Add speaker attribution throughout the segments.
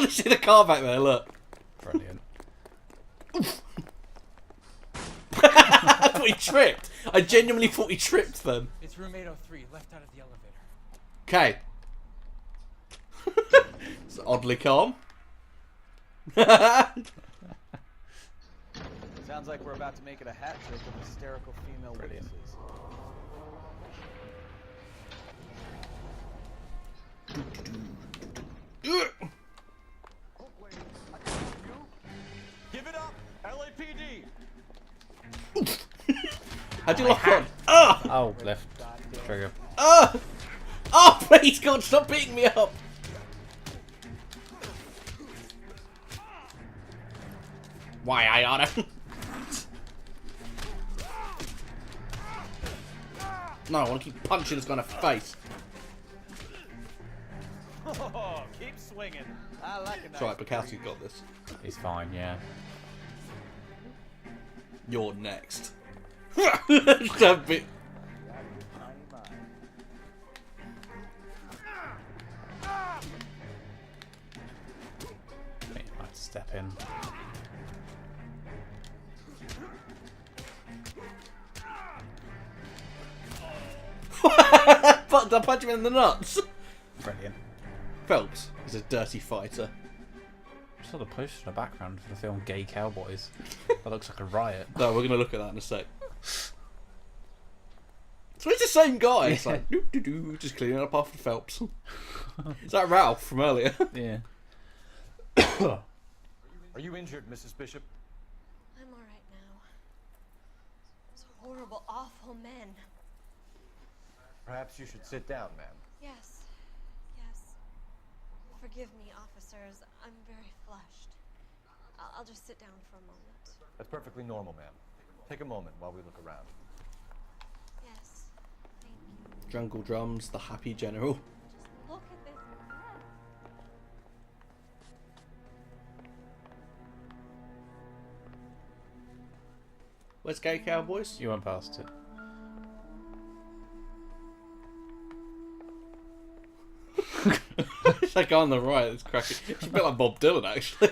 Speaker 1: See the car back there, look.
Speaker 2: Brilliant.
Speaker 1: I thought he tripped. I genuinely thought he tripped then.
Speaker 3: It's room 803, left out of the elevator.
Speaker 1: Okay. It's oddly calm.
Speaker 4: Sounds like we're about to make it a hat trick of hysterical female
Speaker 2: Brilliant.
Speaker 4: witnesses. Give it up, LAPD.
Speaker 1: How'd you lock on? Oh!
Speaker 2: Oh, left trigger.
Speaker 1: Oh! Oh, please, God, stop beating me up! Why, Ayana? No, I want to keep punching this guy in the face.
Speaker 4: Oh, keep swinging. I like it.
Speaker 1: It's alright, Bukowski's got this.
Speaker 2: He's fine, yeah.
Speaker 1: You're next. Just a bit.
Speaker 2: I have to step in.
Speaker 1: I punch him in the nuts.
Speaker 2: Brilliant.
Speaker 1: Phelps is a dirty fighter.
Speaker 2: I saw the poster in the background for the film Gay Cowboys. That looks like a riot.
Speaker 1: No, we're gonna look at that in a sec. So it's the same guy. It's like doo doo doo, just cleaning up after Phelps. Is that Ralph from earlier?
Speaker 2: Yeah.
Speaker 4: Are you injured, Mrs. Bishop?
Speaker 5: I'm all right now. Those horrible, awful men.
Speaker 4: Perhaps you should sit down, ma'am.
Speaker 5: Yes, yes. Forgive me, officers. I'm very flushed. I'll just sit down for a moment.
Speaker 4: That's perfectly normal, ma'am. Take a moment while we look around.
Speaker 5: Yes, thank you.
Speaker 1: Jungle Drums, the Happy General.
Speaker 5: Just look at this bed.
Speaker 1: Where's Gay Cowboys?
Speaker 2: You went past it.
Speaker 1: It's like on the right, it's cracking. It's a bit like Bob Dylan, actually.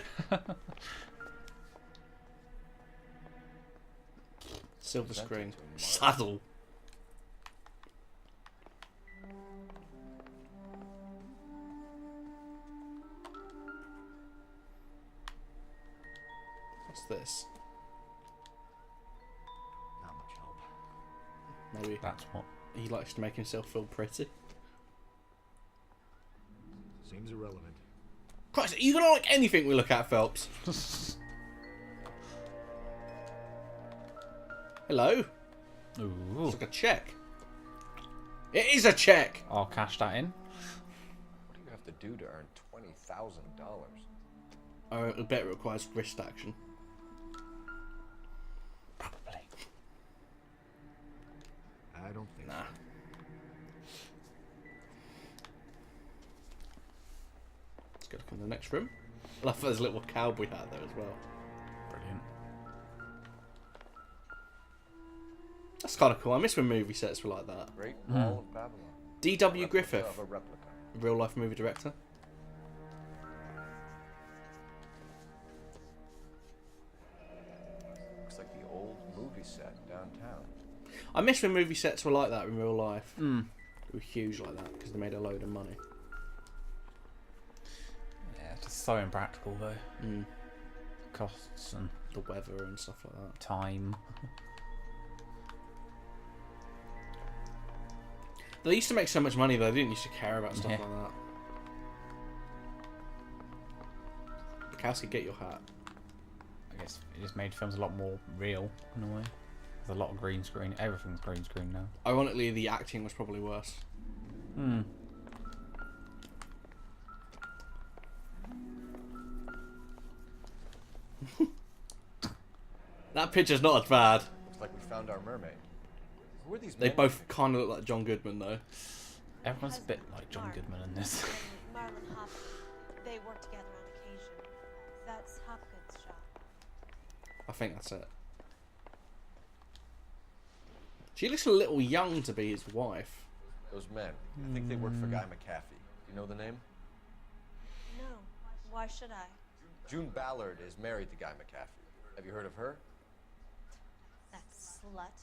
Speaker 1: Silver screen. Saddle. What's this?
Speaker 4: Not much help.
Speaker 1: Maybe
Speaker 2: That's what.
Speaker 1: he likes to make himself feel pretty.
Speaker 6: Seems irrelevant.
Speaker 1: Christ, are you gonna like anything we look at, Phelps? Hello?
Speaker 2: Ooh.
Speaker 1: It's like a check. It is a check!
Speaker 2: I'll cash that in.
Speaker 4: What do you have to do to earn $20,000?
Speaker 1: I bet it requires wrist action.
Speaker 2: Probably.
Speaker 6: I don't think
Speaker 1: Nah. Let's go look in the next room. I love there's a little cowboy hat there as well.
Speaker 2: Brilliant.
Speaker 1: That's kind of cool. I miss when movie sets were like that.
Speaker 4: Great Wall of Babylon.
Speaker 1: D.W.
Speaker 4: Replica
Speaker 1: Griffith,
Speaker 4: of a replica.
Speaker 1: real life movie director.
Speaker 4: Looks like the old movie set downtown.
Speaker 1: I miss when movie sets were like that in real life.
Speaker 2: Mm.
Speaker 1: They were huge like that because they made a load of money.
Speaker 2: Yeah, just so impractical though.
Speaker 1: Mm.
Speaker 2: Costs and
Speaker 1: The weather and stuff like that.
Speaker 2: time.
Speaker 1: They used to make so much money though, they didn't used to care about stuff
Speaker 2: Yeah.
Speaker 1: like that. Bukowski, get your hat.
Speaker 2: I guess it just made films a lot more real in a way. There's a lot of green screen. Everything's green screen now.
Speaker 1: Ironically, the acting was probably worse.
Speaker 2: Hmm.
Speaker 1: That picture's not as bad.
Speaker 4: Looks like we found our mermaid. Who are these
Speaker 1: They
Speaker 4: men?
Speaker 1: both kind of look like John Goodman though.
Speaker 2: Everyone's a bit like John Goodman in this.
Speaker 5: And Marlon Hop, they work together on occasion. That's Hopgood's shop.
Speaker 1: I think that's it. She looks a little young to be his wife.
Speaker 4: Those men. I think they work for Guy McAfee. You know the name?
Speaker 5: No. Why should I?
Speaker 4: June Ballard is married to Guy McCaffrey. Have you heard of her?
Speaker 5: That slut.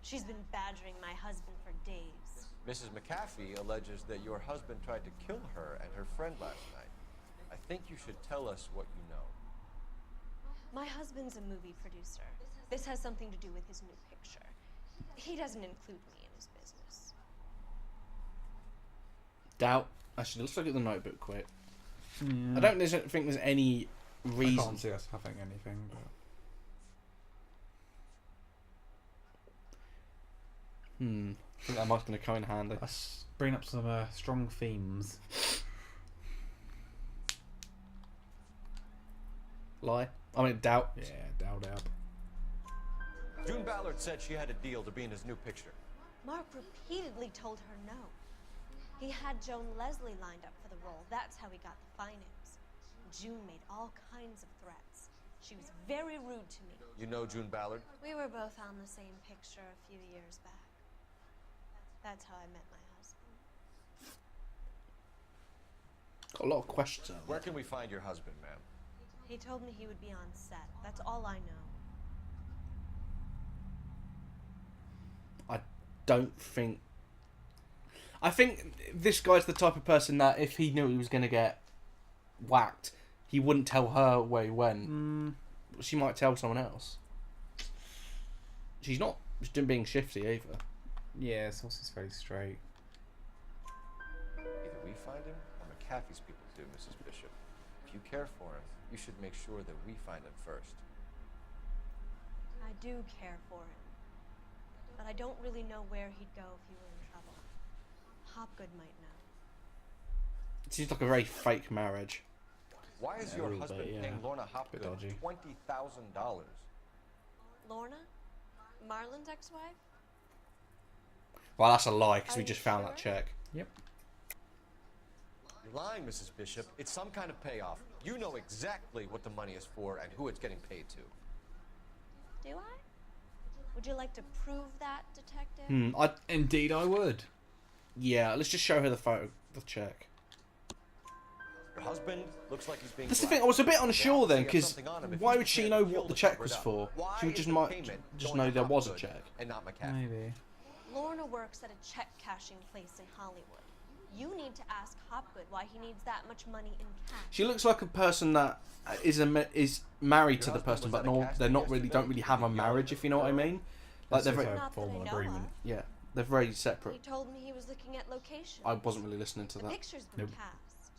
Speaker 5: She's been badgering my husband for days.
Speaker 4: Mrs. McCaffrey alleges that your husband tried to kill her and her friend last night. I think you should tell us what you know.
Speaker 5: My husband's a movie producer. This has something to do with his new picture. He doesn't include me in his business.
Speaker 1: Doubt. Actually, let's look at the notebook quick. I don't think there's any
Speaker 2: I
Speaker 1: reason.
Speaker 2: can't see us having anything. But...
Speaker 1: I think that might going to come in handy.
Speaker 2: Let's bring up some strong themes.
Speaker 1: Lie. I mean, doubt.
Speaker 2: Yeah, doubt.
Speaker 4: June Ballard said she had a deal to be in his new picture.
Speaker 5: Mark repeatedly told her no. He had Joan Leslie lined up for the role. That's how he got the finance. June made all kinds of threats. She was very rude to me.
Speaker 4: You know June Ballard?
Speaker 5: We were both on the same picture a few years back. That's how I met my husband.
Speaker 1: Got a lot of questions out
Speaker 4: Where
Speaker 1: there.
Speaker 4: can we find your husband, ma'am?
Speaker 5: He told me he would be on set. That's all I know.
Speaker 1: I don't think. I think this guy's the type of person that if he knew he was going to get whacked, he wouldn't tell her where he went. She might tell someone else. She's not being shifty either.
Speaker 2: Yeah, source is very straight.
Speaker 4: Either we find him or McAfee's people do, Mrs. Bishop. If you care for him, you should make sure that we find him first.
Speaker 5: I do care for him. But I don't really know where he'd go if he were in trouble. Hopgood might know.
Speaker 1: It seems like a very fake marriage.
Speaker 4: Why is
Speaker 2: Yeah, a
Speaker 4: your
Speaker 2: little
Speaker 4: husband
Speaker 2: bit, yeah.
Speaker 4: paying Lorna Hopgood
Speaker 2: dodgy.
Speaker 4: $20,000?
Speaker 5: Lorna? Marlon's ex-wife?
Speaker 1: Well, that's a lie because
Speaker 5: Are
Speaker 1: we
Speaker 5: you
Speaker 1: just found that
Speaker 5: sure?
Speaker 1: check.
Speaker 2: Yep.
Speaker 4: You're lying, Mrs. Bishop. It's some kind of payoff. You know exactly what the money is for and who it's getting paid to.
Speaker 5: Do I? Would you like to prove that, detective?
Speaker 2: Indeed, I would.
Speaker 1: Yeah, let's just show her the photo, the check.
Speaker 4: Your husband looks like he's being
Speaker 1: That's the thing. I was a bit unsure then, because why
Speaker 4: why
Speaker 1: would she know what the check was for? She would just know there was a check.
Speaker 4: And not McAfee.
Speaker 2: Maybe.
Speaker 5: Lorna works at a check cashing place in Hollywood. You need to ask Hopgood why he needs that much money in cash.
Speaker 1: She looks like a person that is married to the person, but they're not really don't really have a marriage, if you know what I mean. Like they're very,
Speaker 2: a
Speaker 5: Not that I
Speaker 2: formal
Speaker 5: know
Speaker 2: agreement.
Speaker 5: of.
Speaker 1: yeah, they're very
Speaker 5: He
Speaker 1: separate.
Speaker 5: told me he was looking at locations.
Speaker 1: I wasn't really listening to
Speaker 5: The
Speaker 1: that.
Speaker 5: picture's been
Speaker 2: Nope.
Speaker 5: cast.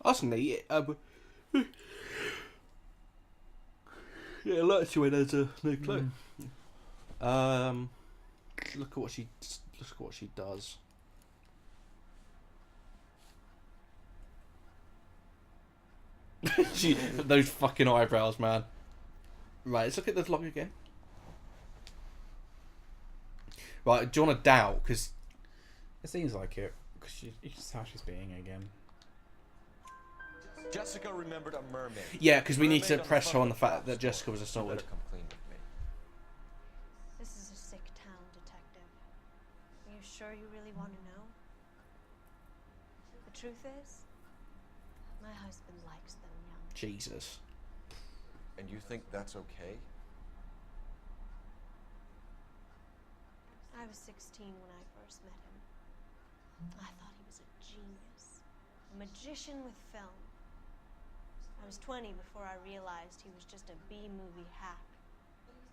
Speaker 1: Honestly, yeah, I like to when there's a no clue. Look at what she does. Those fucking eyebrows, man. Right, let's look at the log again. Right, do you want to doubt? Because
Speaker 2: It seems like it, because it's just how she's being again.
Speaker 4: Jessica remembered a mermaid.
Speaker 1: yeah, because we need to
Speaker 4: Mermaid the
Speaker 1: press her on
Speaker 4: front
Speaker 1: the
Speaker 4: of
Speaker 1: fact that
Speaker 4: passport.
Speaker 1: Jessica was
Speaker 4: You
Speaker 1: assaulted.
Speaker 4: better come clean with me.
Speaker 5: This is a sick town, detective. Are you sure you really want to know? The truth is, my husband likes them young.
Speaker 1: Jesus.
Speaker 4: And you think that's okay?
Speaker 5: I was 16 when I first met him. I thought he was a genius, a magician with film. I was 20 before I realized he was just a B-movie hack.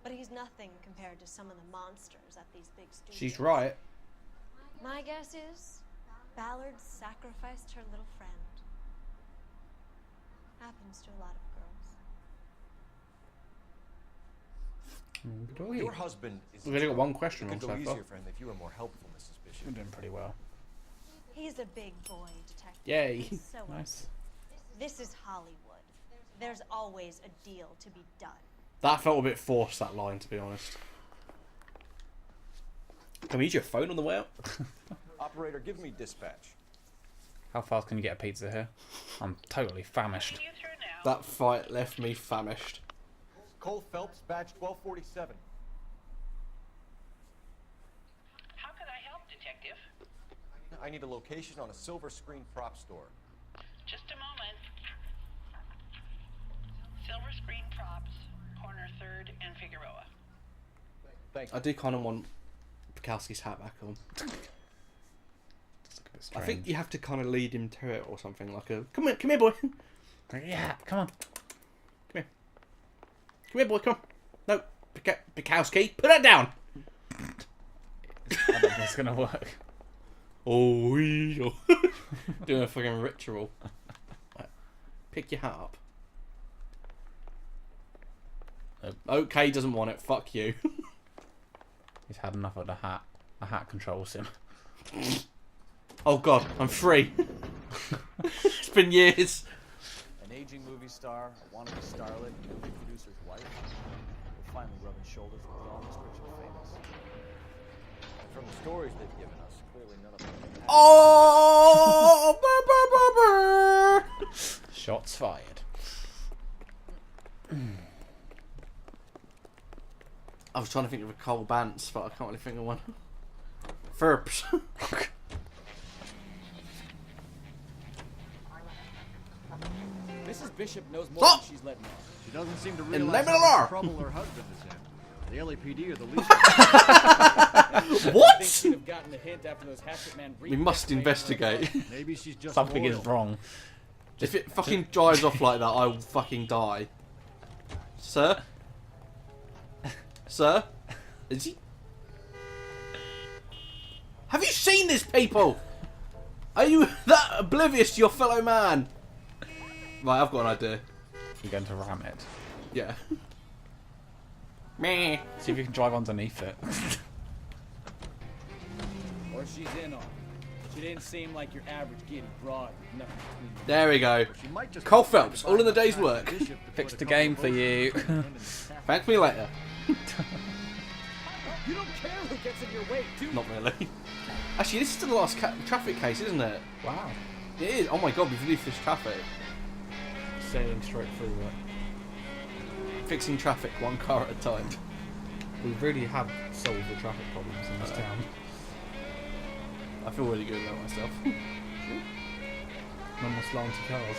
Speaker 5: But he's nothing compared to some of the monsters at these big studios.
Speaker 1: She's right.
Speaker 5: My guess is Ballard sacrificed her little friend. Happens to a lot of girls.
Speaker 4: Your husband is.
Speaker 1: We've only got one question
Speaker 4: It
Speaker 1: wrong
Speaker 4: could
Speaker 1: so
Speaker 4: go
Speaker 1: far.
Speaker 4: easier for him if you were more helpful, Mrs. Bishop.
Speaker 2: We're doing pretty well.
Speaker 5: He's a big boy, detective.
Speaker 1: Yay.
Speaker 5: He's so
Speaker 2: Nice.
Speaker 5: This is Hollywood. There's always a deal to be done.
Speaker 1: That felt a bit forced, that line, to be honest. Can we use your phone on the way out?
Speaker 4: Operator, give me dispatch.
Speaker 2: How fast can you get a pizza here? I'm totally famished.
Speaker 1: That fight left me famished.
Speaker 4: Cole Phelps, badge 1247.
Speaker 7: detective.
Speaker 4: I need a location on a silver screen prop store.
Speaker 7: Just a moment. Silver Screen Props, corner 3rd and Figueroa.
Speaker 4: Thank you.
Speaker 1: I do kind of want Bukowski's hat back on.
Speaker 2: It's like a bit
Speaker 1: I think
Speaker 2: strange.
Speaker 1: you have to kind of lead him to it or something, like a come here, boy.
Speaker 2: Yeah, come on.
Speaker 1: Come here, boy. Come on. No, Bukowski, put that down.
Speaker 2: I don't think it's gonna work.
Speaker 1: Oh, doing a fucking ritual. Right. Pick your hat up. Okay, doesn't want it. Fuck you.
Speaker 2: He's had enough of the hat. The hat controls him.
Speaker 1: Oh god, I'm free. It's been years.
Speaker 8: An aging movie star, a wannabe starlet, and a movie producer's wife. We're finally rubbing shoulders with the almost rich and famous.
Speaker 4: From the stories they've given us, clearly none of them.
Speaker 1: Oh!
Speaker 2: Shots fired.
Speaker 1: I was trying to think of a Cole Bance, but I can't really think of one. Ferps.
Speaker 8: Mrs. Bishop knows more
Speaker 1: Stop!
Speaker 8: than she's letting on.
Speaker 6: She doesn't seem to
Speaker 1: And
Speaker 6: realize
Speaker 1: let me
Speaker 6: how much
Speaker 1: alone.
Speaker 6: trouble her husband is in. The LAPD are the least.
Speaker 8: I
Speaker 1: What?
Speaker 8: think she'd have gotten the hint after those hatchet men.
Speaker 1: We must investigate.
Speaker 6: Maybe she's just
Speaker 2: Something
Speaker 6: loyal.
Speaker 2: is wrong.
Speaker 1: If it fucking drives off like that, I will fucking die. Sir? Sir? Is he? Have you seen this, people? Are you that oblivious to your fellow man? Right, I've got an idea.
Speaker 2: You're going to ram it.
Speaker 1: Yeah. Meh.
Speaker 2: See if you can drive underneath it.
Speaker 8: Or she's in on it. She didn't seem like your average giddy broad with nothing between them.
Speaker 1: There we go.
Speaker 6: She might just
Speaker 1: Cole
Speaker 6: be
Speaker 1: Phelps, all in the day's
Speaker 6: behind
Speaker 1: work.
Speaker 6: Bishop to
Speaker 2: Fixed
Speaker 6: put
Speaker 2: the
Speaker 6: a
Speaker 2: game
Speaker 6: couple
Speaker 2: for you.
Speaker 6: votes in the cafe.
Speaker 1: Thank me later.
Speaker 8: You don't care who gets in your way, do you?
Speaker 1: Not really. Actually, this is the last traffic case, isn't it?
Speaker 2: Wow.
Speaker 1: It is. Oh my god, we've released this traffic.
Speaker 2: Sailing straight through it.
Speaker 1: Fixing traffic one car at a time.
Speaker 2: We really have solved the traffic problems in this town.
Speaker 1: I feel really good about myself.
Speaker 2: No more slanty cars.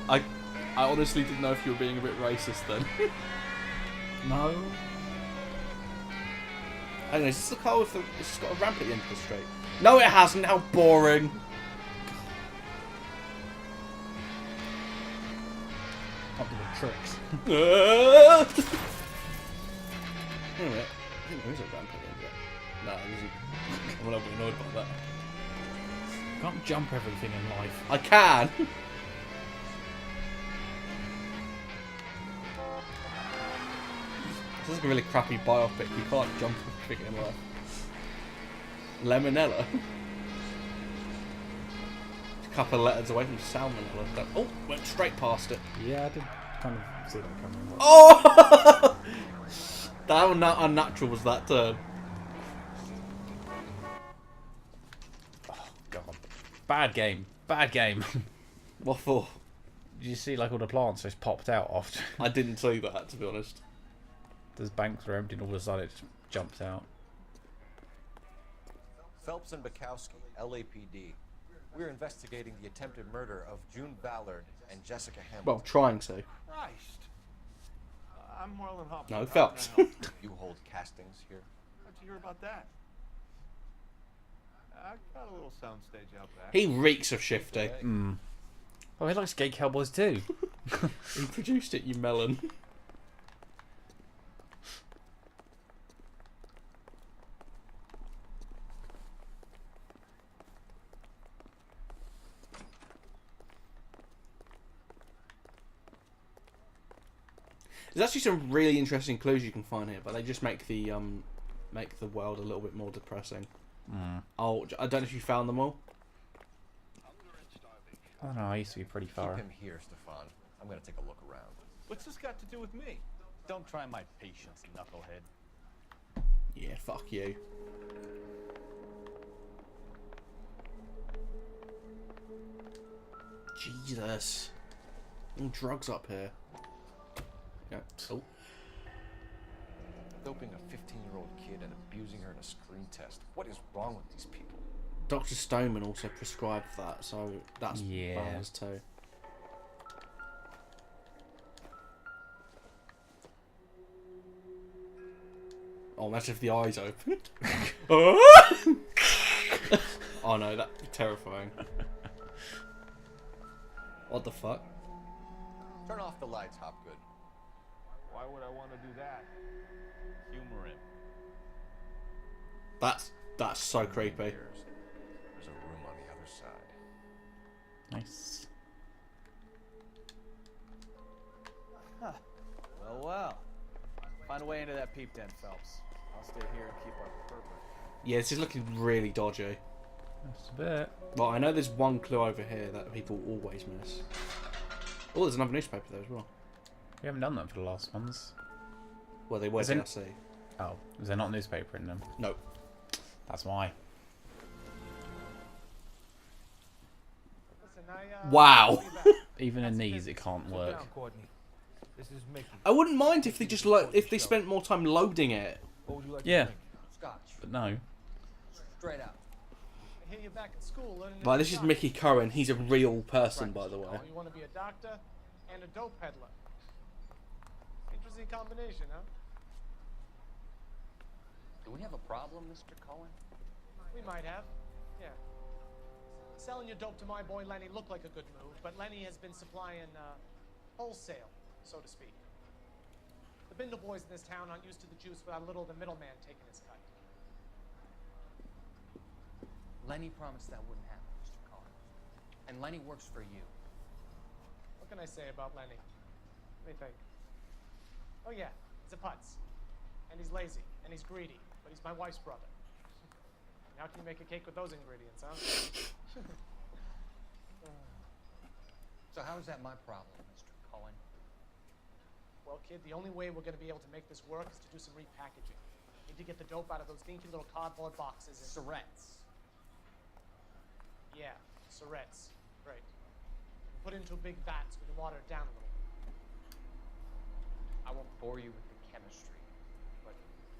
Speaker 1: I honestly didn't know if you were being a bit racist then.
Speaker 2: No.
Speaker 1: Hang on, is this the car with the... It's just got a ramp at the end of the street. No, it hasn't. How boring.
Speaker 2: Up to the tricks.
Speaker 1: Wait a minute. I think there is a ramp at the end of it. No, there isn't. I'm not annoyed by that.
Speaker 2: You can't jump everything in life.
Speaker 1: I can. This is like a really crappy biopic. You can't jump everything in life. Lemonella. A couple of letters away from salmonella. Oh, went straight past it.
Speaker 2: Yeah, I did kind of see that coming.
Speaker 1: Oh! How unnatural was that turn?
Speaker 2: Oh, God. Bad game. Bad game.
Speaker 1: What for?
Speaker 2: Did you see like all the plants just popped out after?
Speaker 1: I didn't see that, to be honest.
Speaker 2: Those banks were empty and all of a sudden it just jumped out.
Speaker 4: Phelps and Bukowski, LAPD. We're investigating the attempted murder of June Ballard and Jessica Hamilton.
Speaker 1: Well, trying to.
Speaker 9: Christ. I'm Marlon Hopkins.
Speaker 1: No,
Speaker 9: How
Speaker 1: Phelps.
Speaker 9: can I help you?
Speaker 4: You hold castings here?
Speaker 9: How'd you hear about that? I got a little soundstage out back.
Speaker 1: He reeks of Shifty.
Speaker 2: Oh, he likes gay cowboys too.
Speaker 1: He produced it, you melon. There's actually some really interesting clues you can find here, but they just make the world a little bit more depressing. Oh, I don't know if you found them all.
Speaker 2: I don't know, I used to be pretty
Speaker 4: Keep
Speaker 2: thorough.
Speaker 4: him here, Stefan. I'm gonna take a look around.
Speaker 9: What's this got to do with me?
Speaker 8: Don't try my patience, knucklehead.
Speaker 1: Yeah, fuck you. Jesus. All drugs up here. Yeah. Oh.
Speaker 4: Doping a 15-year-old kid and abusing her in a screen test. What is wrong with these people?
Speaker 1: Dr. Stoneman also prescribed that, so that's bars too. Oh, imagine if the eyes opened. Oh no, that'd be terrifying. What the fuck?
Speaker 4: Turn off the lights, Hopgood.
Speaker 9: Why would I want to do that?
Speaker 8: Humor him.
Speaker 1: That's so creepy.
Speaker 4: There's a room on the other side.
Speaker 2: Nice.
Speaker 8: Well. Find a way into that peep den, Phelps. I'll stay here and keep our purpose.
Speaker 1: Yeah, this is looking really dodgy.
Speaker 2: Just a bit.
Speaker 1: Well, I know there's one clue over here that people always miss. Oh, there's another newspaper there as well.
Speaker 2: We haven't done that for the last ones.
Speaker 1: Well, they were
Speaker 2: Is it-
Speaker 1: DLC.
Speaker 2: Oh, is there not newspaper in them?
Speaker 1: No.
Speaker 2: That's why.
Speaker 3: Listen, I,
Speaker 1: Wow.
Speaker 2: Even in these, it can't work.
Speaker 3: This is Mickey.
Speaker 1: I wouldn't mind if they just if they spent more time loading it.
Speaker 3: What would you like
Speaker 2: Yeah,
Speaker 3: to drink?
Speaker 4: Scotch.
Speaker 2: but no.
Speaker 4: Straight out.
Speaker 3: I hear you back at school learning.
Speaker 1: Right, this is Mickey Cohen. He's a real person, by the way.
Speaker 3: Oh, you want to be a doctor and a dope peddler. Interesting combination, huh?
Speaker 4: Do we have a problem, Mr. Cohen?
Speaker 3: We might have. Yeah. Selling your dope to my boy Lenny looked like a good move, but Lenny has been supplying wholesale, so to speak. The Bindle boys in this town aren't used to the juice without a little of the middleman taking his cut.
Speaker 10: Lenny promised that wouldn't happen, Mr. Cohen. And Lenny works for you.
Speaker 3: What can I say about Lenny? Let me think. Oh yeah, he's a putz. And he's lazy, and he's greedy, but he's my wife's brother. And how can you make a cake with those ingredients, huh?
Speaker 10: So how is that my problem, Mr. Cohen?
Speaker 3: Well, kid, the only way we're going to be able to make this work is to do some repackaging. Need to get the dope out of those dinky little cardboard boxes and...
Speaker 10: Surrettes.
Speaker 3: Yeah, Surrettes. Great. Put it into a big vat so we can water it down a little bit.
Speaker 10: I won't bore you with the chemistry, but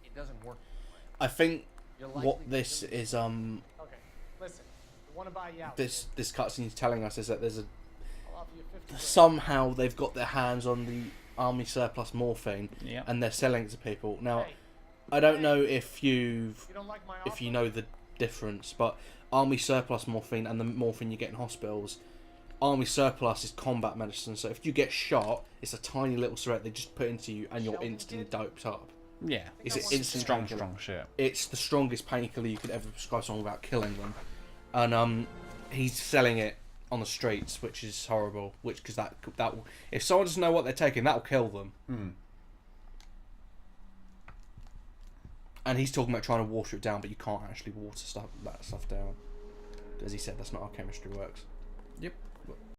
Speaker 10: it doesn't work that way.
Speaker 1: I think
Speaker 10: You're
Speaker 1: what
Speaker 10: likely
Speaker 1: this
Speaker 10: to-
Speaker 1: is
Speaker 3: Okay, listen. We want to buy you out.
Speaker 1: this cutscene is telling us is that there's a
Speaker 3: I'll offer you 50 grand.
Speaker 1: somehow they've got their hands on the army surplus morphine
Speaker 2: Yeah.
Speaker 1: and they're selling it to people. Now,
Speaker 3: Hey,
Speaker 1: I don't know if
Speaker 3: you don't like my
Speaker 1: if you
Speaker 3: offer?
Speaker 1: know the difference, but army surplus morphine and the morphine you get in hospitals, army surplus is combat medicine. So if you get shot, it's a tiny little syringe they just put into you and you're
Speaker 3: Sheldon
Speaker 1: instantly
Speaker 3: kid?
Speaker 1: doped up.
Speaker 2: Yeah.
Speaker 1: It's an
Speaker 3: I want
Speaker 1: instant
Speaker 2: strong,
Speaker 1: painkiller.
Speaker 2: strong shit.
Speaker 1: It's the strongest painkiller you could ever prescribe someone without killing them, and he's selling it on the streets, which is horrible. Because that if someone doesn't know what they're taking, that'll kill them.
Speaker 2: Hmm.
Speaker 1: And he's talking about trying to water it down, but you can't actually water that stuff down. As he said, that's not how chemistry works.
Speaker 2: Yep.